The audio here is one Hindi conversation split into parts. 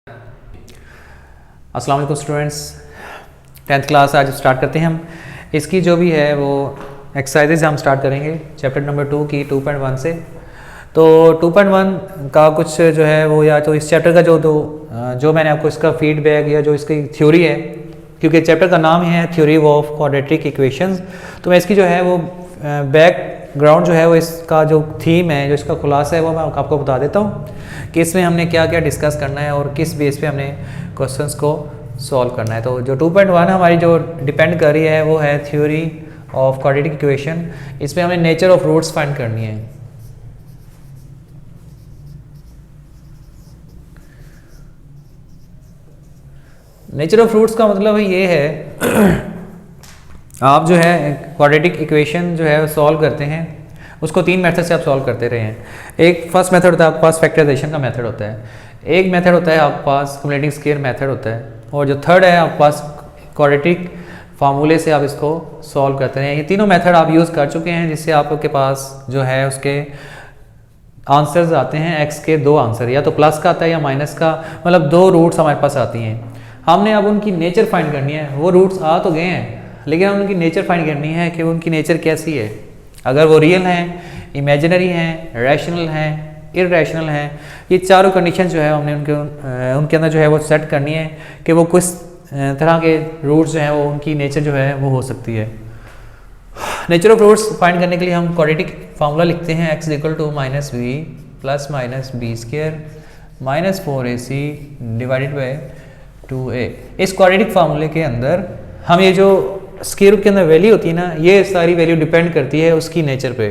अस्सलाम वालेकुम स्टूडेंट्स, 10th क्लास आज स्टार्ट करते हैं हम। इसकी जो भी है वो एक्सरसाइजेज हम स्टार्ट करेंगे चैप्टर नंबर 2 की 2.1 से। तो 2.1 का कुछ जो है वो या तो इस चैप्टर का जो मैंने आपको इसका फीडबैक या जो इसकी थ्योरी है, क्योंकि चैप्टर का नाम है थ्योरी ऑफ क्वाड्रेटिक इक्वेशंस, तो मैं इसकी जो है वो बैकग्राउंड जो है वो इसका जो थीम है, जो इसका खुलासा है वो मैं आपको बता देता हूँ कि इसमें हमने क्या क्या डिस्कस करना है और किस बेस पे हमने क्वेश्चंस को सॉल्व करना है। तो जो 2.1 हमारी जो डिपेंड कर रही है वो है थ्योरी ऑफ क्वाड्रेटिक इक्वेशन। इसमें हमें नेचर ऑफ रूट्स फाइंड करनी है। नेचर ऑफ रूट्स का मतलब ये है आप जो है क्वाड्रेटिक इक्वेशन जो है सॉल्व करते हैं, उसको 3 मेथड से आप सॉल्व करते रहे हैं। एक फर्स्ट मेथड होता है आपके पास फैक्टराइजेशन का मेथड होता है, एक मेथड होता है आपके पास क्युमुलेटिव स्केयर मेथड होता है, और जो थर्ड है आपके पास क्वाड्रेटिक फार्मूले से आप इसको सॉल्व करते हैं। ये तीनों मेथड आप यूज़ कर चुके हैं, जिससे आपके पास जो है उसके आंसर्स आते हैं एक्स के 2 आंसर, या तो प्लस का आता है या माइनस का, मतलब 2 रूट्स हमारे पास आती हैं। हमने अब उनकी नेचर फाइंड करनी है। वो रूट्स आ तो गए हैं लेकिन हम उनकी नेचर फाइंड करनी है कि उनकी नेचर कैसी है, अगर वो रियल हैं, इमेजिनरी हैं, रैशनल हैं, इररेशनल हैं। ये चारों कंडीशन जो है हमने उनके अंदर जो है वो सेट करनी है कि वो किस तरह के रूट्स जो हैं वो उनकी नेचर जो है वो हो सकती है। नेचर ऑफ रूट्स फाइंड करने के लिए हम क्वाड्रेटिक फार्मूला लिखते हैं x = -v plus minus B square minus 4ac divided by 2a। इस क्वाड्रेटिक फार्मूले के अंदर हम ये जो स्क्वायर रूट के अंदर वैल्यू होती है ना, ये सारी वैल्यू डिपेंड करती है उसकी नेचर पे।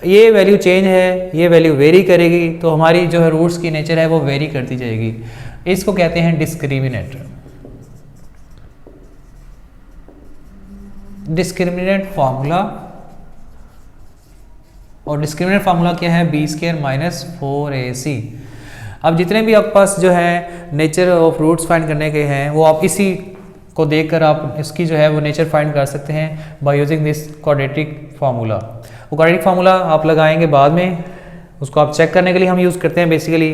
ये वैल्यू चेंज है, ये वैल्यू वेरी करेगी, तो हमारी जो है रूट्स की नेचर है वो वेरी करती जाएगी। इसको कहते हैं डिस्क्रिमिनेंट। डिस्क्रिमिनेंट फार्मूला, और डिस्क्रिमिनेंट फार्मूला क्या है, b² माइनस 4ac। अब जितने भी आपके पास जो है नेचर ऑफ रूट्स फाइंड करने के हैं वो आप इसी को देखकर आप इसकी जो है वो नेचर फाइंड कर सकते हैं by using this quadratic formula. वो क्वाड्रेटिक फार्मूला आप लगाएंगे बाद में, उसको आप चेक करने के लिए हम यूज़ करते हैं। बेसिकली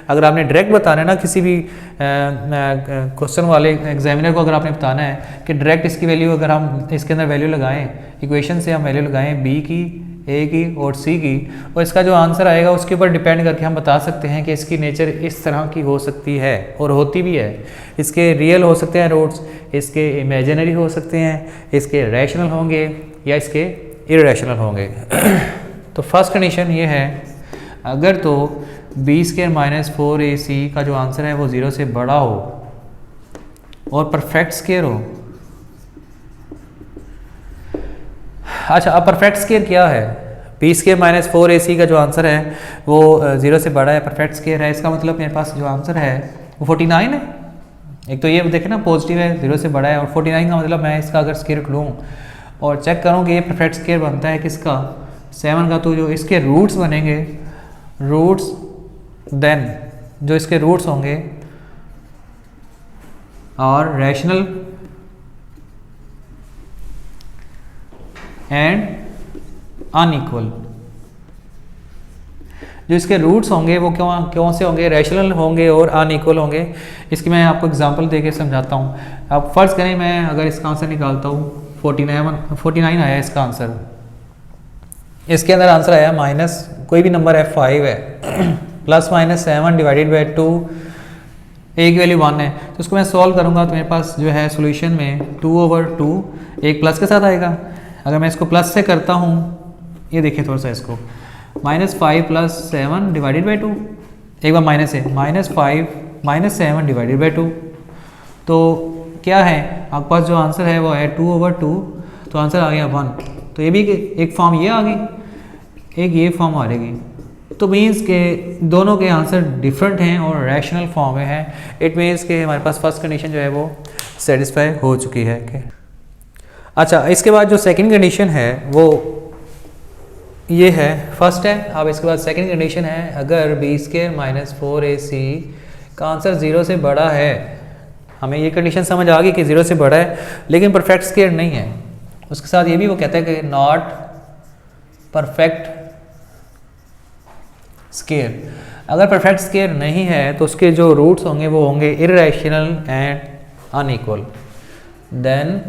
अगर आपने डायरेक्ट बताना है ना किसी भी क्वेश्चन वाले एग्जामिनर को, अगर आपने बताना है कि डायरेक्ट इसकी वैल्यू अगर हम इसके अंदर वैल्यू लगाएं, इक्वेशन से हम वैल्यू लगाएं b की, a की और c की, और इसका जो आंसर आएगा उसके ऊपर डिपेंड करके हम बता सकते हैं कि इसकी नेचर इस तरह की हो सकती है और होती भी है। इसके रियल हो सकते हैं रूट्स, इसके इमेजिनरी हो सकते हैं, इसके रैशनल होंगे या इसके इररेशनल होंगे। तो फर्स्ट कंडीशन ये है, अगर तो b² माइनस 4ac का जो आंसर है वो 0 से बड़ा हो और परफेक्ट स्क्वायर हो। अच्छा, अब परफेक्ट स्क्वायर क्या है? b² माइनस 4ac का जो आंसर है वो 0 से बड़ा है, परफेक्ट स्क्वायर है। इसका मतलब मेरे पास जो आंसर है वो 49 है। एक तो ये देखें ना, पॉजिटिव है, 0 से बड़ा है, और 49 का मतलब मैं इसका अगर स्क्वायर रूट लूँ और चेक करूँ कि ये परफेक्ट स्क्वायर बनता है किसका, 7 का, तो जो इसके रूट्स बनेंगे, रूट्स देन जो इसके रूट्स होंगे और रैशनल एंड अनइक्वल। जो इसके रूट्स होंगे वो क्यों से होंगे, रैशनल होंगे और अनइक्वल होंगे। इसकी मैं आपको एग्जांपल देके समझाता हूँ। अब फर्ज करें मैं अगर इसका आंसर निकालता हूँ 49 आया इसका आंसर, इसके अंदर आंसर आया माइनस कोई भी नंबर है 5 है प्लस माइनस 7 डिवाइडेड बाई 2, एक वैल्यू 1 है, तो इसको मैं सॉल्व करूँगा तो मेरे पास जो है सोल्यूशन में 2/2 एक प्लस के साथ आएगा। अगर मैं इसको प्लस से करता हूँ, ये देखिए थोड़ा सा इसको, -5 प्लस 7 डिवाइडेड बाई 2, एक बार माइनस है, -5 माइनस 7 डिवाइडेड बाई 2, तो क्या है आपके पास जो आंसर है वो है 2/2, तो आंसर आ गया 1। तो ये भी एक फॉर्म ये आ गई, एक ये फॉर्म आ जाएगी, तो मीन्स के दोनों के आंसर डिफरेंट हैं और रैशनल फॉर्म में है। इट मीन्स के हमारे पास फर्स्ट कंडीशन जो है वो सेटिस्फाई हो चुकी है। अच्छा, इसके बाद जो सेकंड कंडीशन है वो ये है, फर्स्ट है। अब इसके बाद सेकंड कंडीशन है, अगर b² माइनस 4ac का आंसर 0 से बड़ा है, हमें ये कंडीशन समझ आ गई कि 0 से बड़ा है लेकिन परफेक्ट स्क्वायर नहीं है। उसके साथ ये भी वो कहता है कि नॉट परफेक्ट स्क्वायर। अगर परफेक्ट स्क्वायर नहीं है तो उसके जो रूट्स होंगे वो होंगे irrational and unequal. Then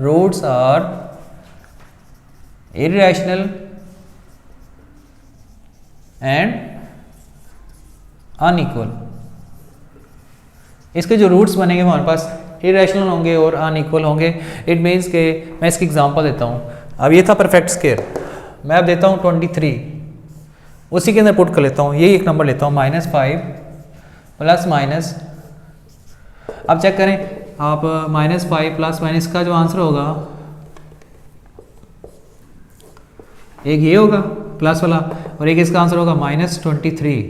roots are irrational and unequal. इसके जो रूट्स बनेंगे वो हमारे पास इरेशनल होंगे और अनइक्वल होंगे। इट मीन्स के मैं इसकी एग्जांपल देता हूँ। अब ये था परफेक्ट स्क्वायर, मैं अब देता हूँ 23, उसी के अंदर पुट कर लेता हूँ, यही एक नंबर लेता हूँ -5 प्लस माइनस। अब चेक करें आप, -5 प्लस माइनस का जो आंसर होगा एक ये होगा प्लस वाला और एक इसका आंसर होगा -23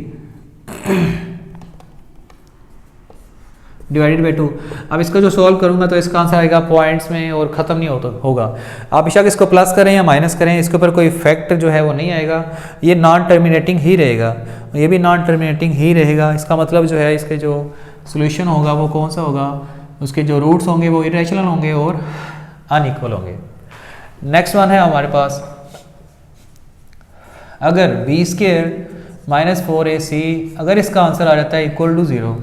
डिवाइडेड बाई 2। अब इसका जो सॉल्व करूंगा तो इसका आंसर आएगा पॉइंट्स में और ख़त्म नहीं होगा। आप बेशक इसको प्लस करें या माइनस करें, इसके ऊपर कोई इफेक्ट जो है वो नहीं आएगा, ये नॉन टर्मिनेटिंग ही रहेगा, ये भी नॉन टर्मिनेटिंग ही रहेगा। इसका मतलब जो है इसके जो सोल्यूशन होगा वो कौन सा होगा, उसके जो रूट्स होंगे वो इरेशनल होंगे और अनइक्वल होंगे। नेक्स्ट वन है हमारे पास, अगर b² - 4ac अगर इसका आंसर आ जाता है इक्वल टू 0,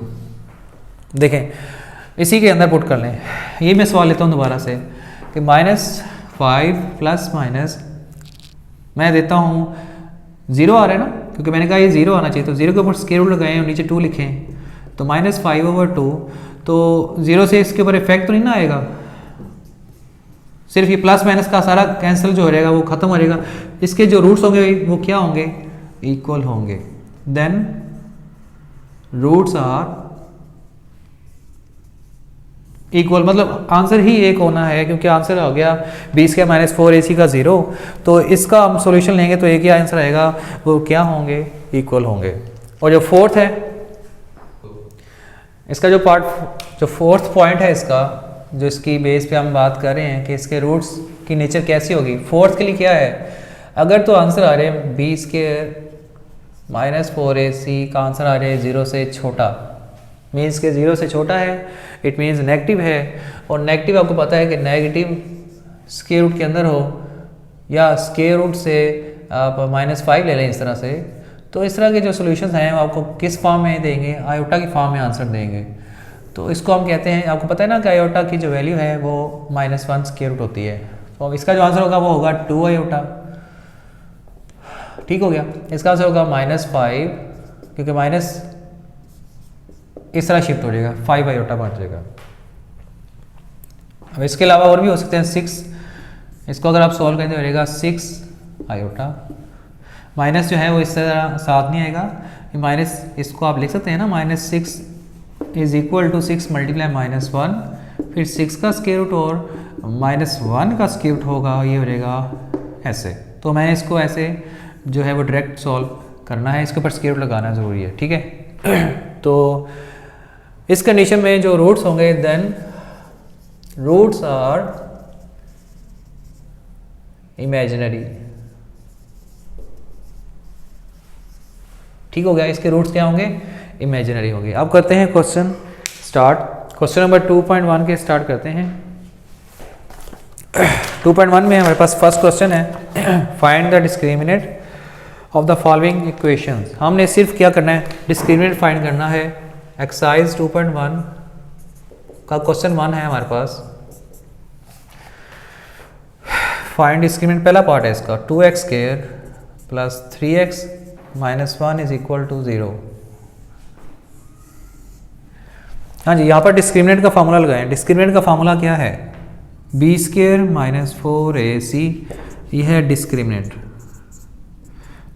देखें इसी के अंदर पुट कर लें। ये मैं सवाल लेता हूँ दोबारा से कि -5 प्लस माइनस मैं देता हूँ 0 आ रहा है ना, क्योंकि मैंने कहा ये 0 आना चाहिए, तो 0 के ऊपर स्क्वायर रूट लगाएं और नीचे 2 लिखें, तो -5/2, तो 0 से इसके ऊपर इफेक्ट तो नहीं ना आएगा, सिर्फ ये प्लस माइनस का सारा कैंसिल जो हो जाएगा वो खत्म हो जाएगा। इसके जो रूट्स होंगे वो क्या होंगे, इक्वल होंगे। देन रूट्स आर इक्वल, मतलब आंसर ही एक होना है, क्योंकि आंसर हो गया b² - 4ac का 0, तो इसका हम सॉल्यूशन लेंगे तो एक ही आंसर आएगा, वो क्या होंगे, इक्वल होंगे। और जो फोर्थ है इसका जो फोर्थ पॉइंट है इसका, जो इसकी बेस पे हम बात कर रहे हैं कि इसके रूट्स की नेचर कैसी होगी। फोर्थ के लिए क्या है, अगर तो आंसर आ रहे हैं b² - 4ac का आंसर आ रहा है 0 से छोटा, मीन्स के 0 से छोटा है, इट मीन्स नेगेटिव है, और नेगेटिव आपको पता है कि नेगेटिव स्क्वायर रूट के अंदर हो या स्क्वायर रूट से आप -5 ले लें इस तरह से, तो इस तरह के जो सॉल्यूशंस हैं वो आपको किस फॉर्म में देंगे, आयोटा की फॉर्म में आंसर देंगे। तो इसको हम कहते हैं, आपको पता है ना कि आयोटा की जो वैल्यू है वो -1 स्क्वायर रूट होती है, तो इसका जो आंसर होगा वो होगा 2 आयोटा। ठीक हो गया, इसका आंसर होगा -5, क्योंकि माइनस इस तरह शिफ्ट हो जाएगा, 5 आयोटा बन जाएगा। अब इसके अलावा और भी हो सकते हैं 6, इसको अगर आप सॉल्व करें तो रहेगा 6 आयोटा। माइनस जो है वो इस तरह साथ नहीं आएगा, माइनस इसको आप लिख सकते हैं ना, -6 इज इक्वल टू 6 × -1, फिर 6 का स्क्वायर रूट और -1 का स्क्वायर रूट होगा, ये हो जाएगा ऐसे। तो मैंने इसको ऐसे जो है वो डायरेक्ट सॉल्व करना है, इसके ऊपर स्क्वायर रूट लगाना ज़रूरी है, ठीक है। तो इस कंडीशन में जो रूट्स होंगे, देन रूट्स आर इमेजिनरी। ठीक हो गया, इसके रूट्स क्या होंगे, इमेजिनरी होंगे। अब करते हैं क्वेश्चन स्टार्ट। क्वेश्चन नंबर 2.1 के स्टार्ट करते हैं। 2.1 में हमारे पास फर्स्ट क्वेश्चन है, find the discriminant of the following equations. हमने सिर्फ क्या करना है, डिस्क्रिमिनेंट फाइंड करना है। एक्सरसाइज 2.1 का क्वेश्चन 1 है हमारे पास, फाइंड डिस्क्रिमिनेंट पहला पार्ट है इसका, 2x² + 3x - 1 is equal to 0। हाँ जी, यहाँ पर डिस्क्रिमिनेंट का फार्मूला लगाएं। डिस्क्रिमिनेंट का फार्मूला क्या है, b² - 4ac, ये है डिस्क्रिमिनेंट।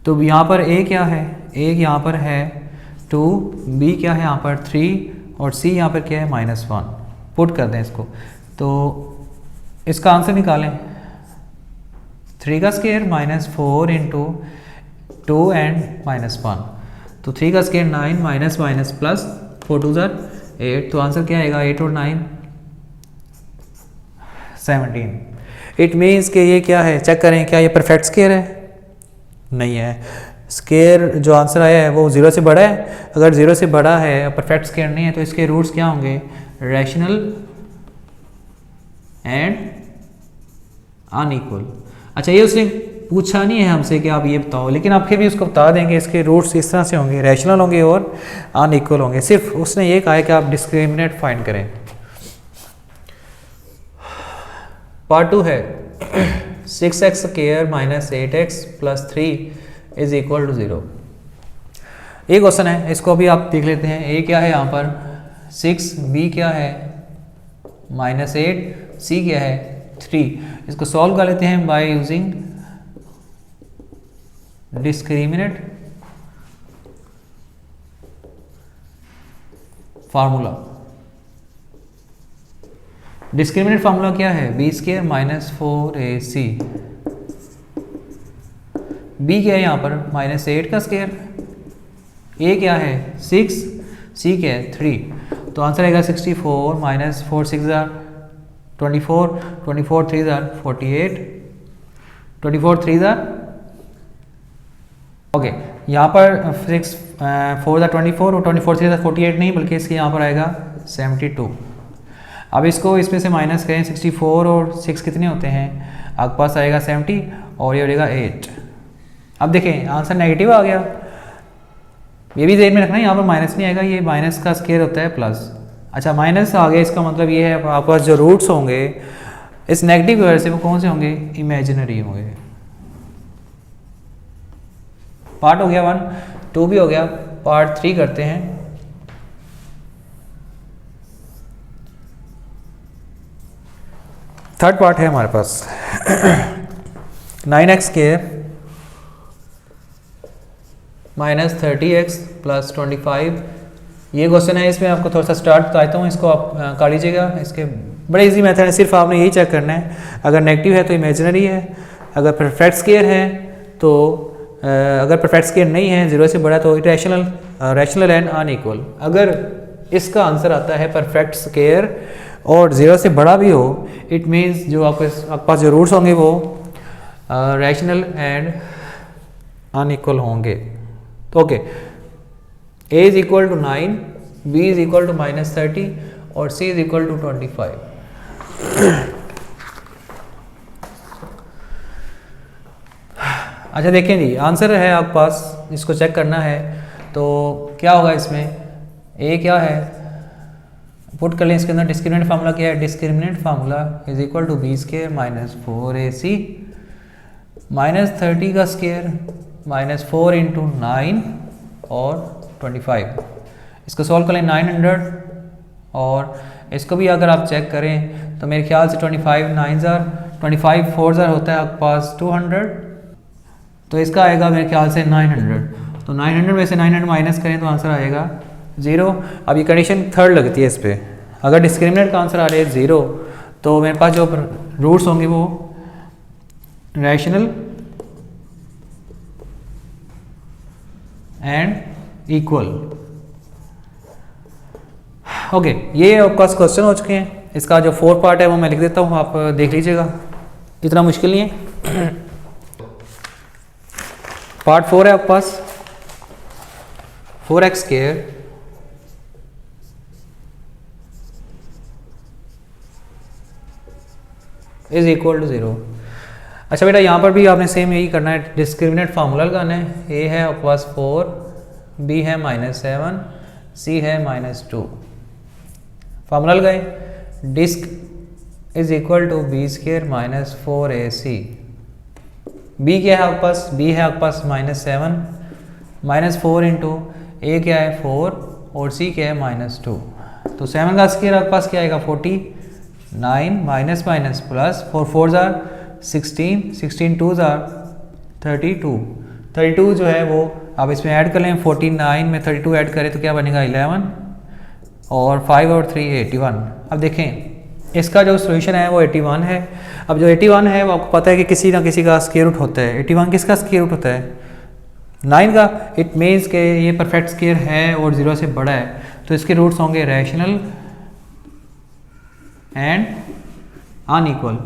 तो यहाँ पर a क्या है, a यहाँ पर है 2, b क्या है यहाँ पर 3 और c यहाँ पर क्या है -1। पुट कर दें इसको, तो इसका आंसर निकालें। 3 का स्क्वायर -4 × 2 एंड -1, तो 3 का स्क्वायर 9 माइनस प्लस 4 2 8, तो आंसर क्या आएगा, 8 और 9 17। इट मीन्स कि ये क्या है, चेक करें क्या ये परफेक्ट स्क्वायर है, नहीं है। स्क्वायर जो आंसर आया है वो 0 से बड़ा है, अगर 0 से बड़ा है और परफेक्ट स्क्वायर नहीं है तो इसके रूट्स क्या होंगे, रैशनल एंड अनइक्वल। अच्छा, ये उसने पूछा नहीं है हमसे कि आप ये बताओ, लेकिन आप फिर भी उसको बता देंगे इसके रूट्स इस तरह से होंगे, रैशनल होंगे और अनइक्वल होंगे। सिर्फ उसने ये कहा है कि आप डिस्क्रिमिनेट फाइंड करें। पार्ट 2 है 6x square minus 8x plus 3 is equal to 0। एक क्वेश्चन है, इसको अभी आप देख लेते हैं। ए क्या है यहाँ पर 6, बी क्या है -8, सी क्या है 3। इसको सॉल्व कर लेते हैं by using discriminant formula. Discriminant formula क्या है, B square minus 4ac। B क्या है यहाँ पर -8 का स्क्वायर, ए क्या है 6, सी क्या है 3। तो आंसर आएगा 64 माइनस 4 6 24, 24 3 48, 24 3 ओके। यहाँ पर 6 4 24 और 24 3 48 नहीं, बल्कि इसके यहाँ पर आएगा 72। अब इसको इसमें से माइनस करें, 64 और 6 कितने होते हैं, आपके पास आएगा 70 और ये हो जाएगा 8। अब देखें आंसर नेगेटिव आ गया, ये भी ध्यान में रखना है, यहाँ पर माइनस नहीं आएगा, ये माइनस का स्क्वायर होता है प्लस। अच्छा माइनस आ गया, इसका मतलब ये है आपके पास जो रूट्स होंगे इस नेगेटिव की वजह से वो कौन से होंगे, इमेजिनरी होंगे। पार्ट हो गया 1, 2 भी हो गया। पार्ट 3 करते हैं। थर्ड पार्ट है हमारे पास 9x square minus 30x plus 25। ये क्वेश्चन है, इसमें आपको थोड़ा सा स्टार्ट बताता हूँ, इसको आप कर लीजिएगा। इसके बड़े इजी मेथड है, सिर्फ आपने यही चेक करना है, अगर नेगेटिव है तो इमेजिनरी है, अगर परफेक्ट स्क्वायर है तो अगर परफेक्ट स्क्वायर नहीं है, 0 से बड़ा, तो इरेशनल, रैशनल एंड अनइक्वल। अगर इसका आंसर आता है परफेक्ट स्क्वायर और 0 से बड़ा भी हो, इट मीन्स जो आपके पास जो रूट्स होंगे वो रैशनल एंड अनइक्वल होंगे। तो okay, a is equal to 9, b is equal to -30 और c इज इक्वल टू 25। अच्छा देखें जी, आंसर है आपके पास, इसको चेक करना है तो क्या होगा इसमें। a क्या है, पुट कर लें इसके अंदर। डिस्क्रिमिनेंट फार्मूला क्या है, discriminant formula is equal to b square minus 4ac -30 का स्क्वायर -4 इंटू 9 और 25। इसको सॉल्व कर लें 900 और इसको भी अगर आप चेक करें तो मेरे ख्याल से 25 9 25 4 होता है आपके पास 200, तो इसका आएगा मेरे ख्याल से 900। तो 900 में से 900 माइनस करें तो आंसर आएगा 0। अब ये कंडीशन थर्ड लगती है इस पर, अगर डिस्क्रिमिनेंट का आंसर आ रहा है 0 तो मेरे पास जो रूट्स होंगे वो रैशनल एंड इक्वल। ओके, ये आपका क्वेश्चन हो चुके हैं। इसका जो 4 पार्ट है वो मैं लिख देता हूँ, आप देख लीजिएगा, इतना मुश्किल नहीं है। पार्ट 4 है आपके पास 4x square is equal to 0। अच्छा बेटा, यहाँ पर भी आपने सेम यही करना है, डिस्क्रिमिनेंट फार्मूला लगाना है। ए है आपके पास 4, बी है -7, सी है -2। फार्मूला लगाए, disc is equal to b square minus 4ac। B क्या है आपके पास, बी है आपके पास -7 -4 इंटू ए क्या है 4 और सी क्या है -2। तो 7 का स्क्वायर आपके पास क्या आएगा 49 माइनस माइनस प्लस 4 4 16 16 2 32 जो है वो आप इसमें ऐड कर लें। 49 में 32 ऐड करें तो क्या बनेगा 11 और 5 और 3 81। अब देखें इसका जो सोल्यूशन है वो 81 है। अब जो 81 है वो आपको पता है कि किसी ना किसी का स्क्वायर रूट होता है। 81 किसका स्क्वायर रूट होता है 9 का। इट मीन्स के ये परफेक्ट स्क्वायर है और 0 से बड़ा है, तो इसके रूट्स होंगे रैशनल एंड अनइक्वल।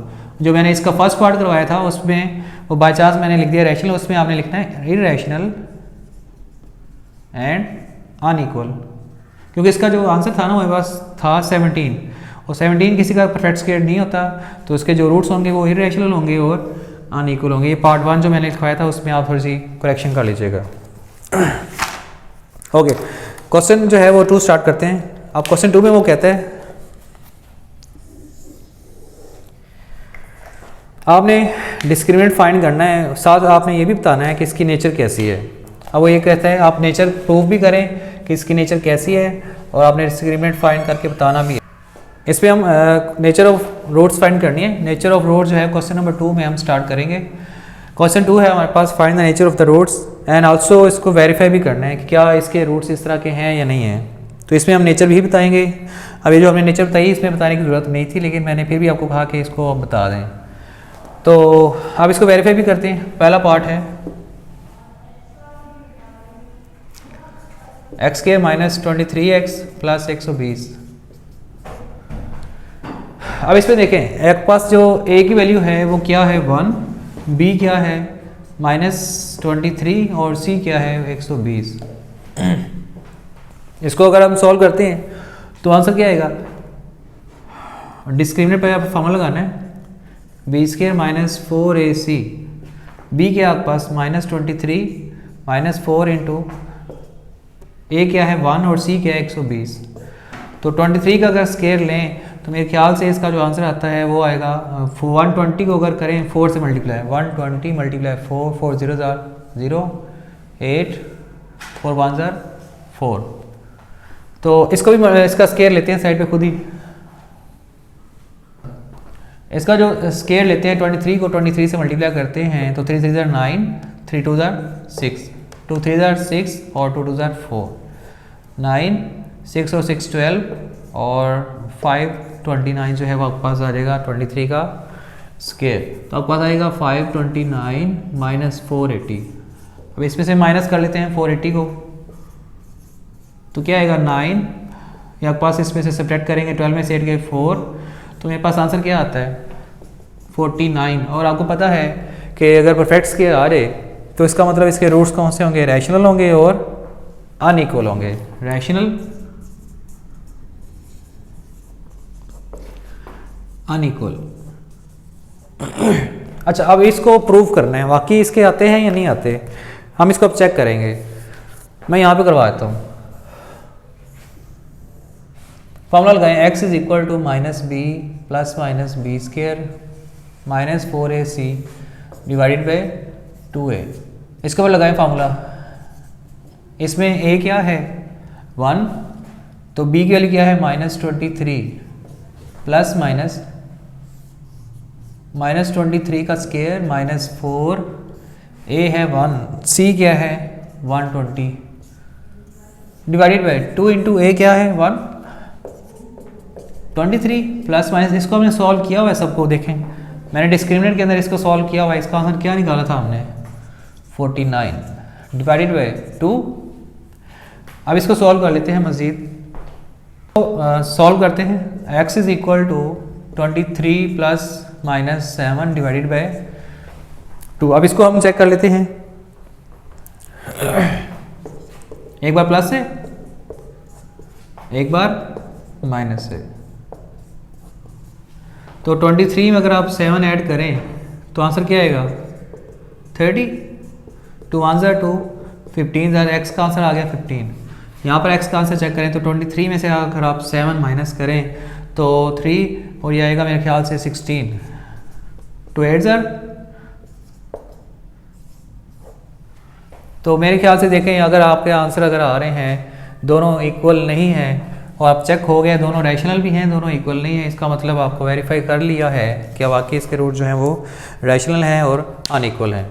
जो मैंने इसका फर्स्ट पार्ट करवाया था उसमें वो बाय चांस मैंने लिख दिया रैशनल, उसमें आपने लिखना है इरैशनल एंड अनइक्वल, क्योंकि इसका जो आंसर था ना हमारे पास था 17 और 17 किसी का परफेक्ट स्क्वायर नहीं होता, तो उसके जो रूट्स होंगे वो इरैशनल होंगे और अनइक्वल होंगे। ये पार्ट 1 जो मैंने लिखवाया था उसमें आप थोड़ी सी करेक्शन कर लीजिएगा। ओके, क्वेश्चन जो है वो 2 स्टार्ट करते हैं। अब क्वेश्चन 2 में वो कहता है आपने डिस्क्रिमिनेंट फाइंड करना है, साथ आपने ये भी बताना है कि इसकी नेचर कैसी है। अब वो ये कहता है आप नेचर प्रूव भी करें कि इसकी नेचर कैसी है और आपने डिस्क्रिमिनेंट फाइंड करके बताना भी है। इस पर हम नेचर ऑफ रोड्स फाइंड करनी है। नेचर ऑफ रोड जो है क्वेश्चन नंबर 2 में हम स्टार्ट करेंगे। क्वेश्चन 2 है हमारे पास, find the nature of the roads and also इसको वेरीफाई भी करना है कि क्या इसके रूट्स इस तरह के हैं या नहीं हैं। तो इसमें हम नेचर भी बताएंगे। अब ये जो हमने नेचर बताई इसमें बताने की ज़रूरत नहीं थी, लेकिन मैंने फिर भी आपको कहा कि इसको आप बता दें। तो अब इसको वेरीफाई भी करते हैं। पहला पार्ट है x² - 23x + 120। अब इसमें देखें एक पास जो a की वैल्यू है वो क्या है 1, b क्या है -23 और c क्या है 120। इसको अगर हम सॉल्व करते हैं तो आंसर क्या आएगा? डिस्क्रिमिनेंट पे आप फॉर्मूला लगाना है, b² - 4ac। b क्या आपके पास -23 - 4 इंटू a क्या है 1 और c क्या है 120। तो 23 का अगर स्केयर लें तो मेरे ख्याल से इसका जो आंसर आता है वो आएगा 120 को अगर करें 4 से मल्टीप्लाई, 120 × 4, 4 0 0, 8 4 1 4। तो इसको भी इसका स्केयर लेते हैं साइड पे खुद ही। इसका जो स्केयर लेते हैं 23 को 23 से मल्टीप्लाई करते हैं तो 3 3 9, 3 2 6, 2 3 6 और 2 2 4, 9 6 और 6 12 और 5 29 जो है वो आपके पास आ जाएगा 23 का स्केयर। तो आपके पास आएगा 529 - 480। अब इसमें से माइनस कर लेते हैं 480 को, तो क्या आएगा 9। या आपके पास इसमें से सब्ट्रैक्ट करेंगे 12 में से 8 गए 4, तो मेरे पास आंसर क्या आता है 49। और आपको पता है कि अगर परफेक्ट स्केयर आ रहे तो इसका मतलब इसके रूट्स कौन से होंगे? रैशनल होंगे और अनइक्वल होंगे। Rational unequal. अच्छा, अब इसको प्रूव करना है वाकई इसके आते हैं या नहीं आते। हम इसको अब चेक करेंगे। मैं यहाँ पे करवा देता हूँ। फॉर्मूला लगाएं x = -b + -b² - 4ac / 2a। इसके ऊपर लगाएं फार्मूला। इसमें a क्या है 1, तो b की वैल्यू क्या है -23 ± -23 का स्केयर -4, a है 1, c क्या है 120 / 2 × a क्या है 1 23 ± इसको हमने सॉल्व किया हुआ है सबको। देखें मैंने डिस्क्रिमिनेंट के अंदर इसको सॉल्व किया हुआ है। इसका आंसर क्या निकाला था हमने 49 / 2। अब इसको सॉल्व कर लेते हैं मज़ीद। तो सॉल्व करते हैं। x = 23 ± 7 / 2। अब इसको हम चेक कर लेते हैं। एक बार प्लस से एक बार माइनस से। तो 23 में अगर आप 7 ऐड करें तो आंसर क्या आएगा 30। 2 1 2, 15 x का आंसर आ गया 15। यहाँ पर x का आंसर चेक करें तो 23 में से अगर आप 7 माइनस करें तो 3 और ये आएगा मेरे ख्याल से 16। 2 8 तो मेरे ख्याल से देखें अगर आपके आंसर अगर आ रहे हैं दोनों इक्वल नहीं हैं और आप चेक हो गए दोनों रैशनल भी हैं दोनों इक्वल नहीं है, इसका मतलब आपको वेरीफाई कर लिया है कि वाकई इसके रूट जो हैं वो रैशनल हैं और अनइक्वल हैं।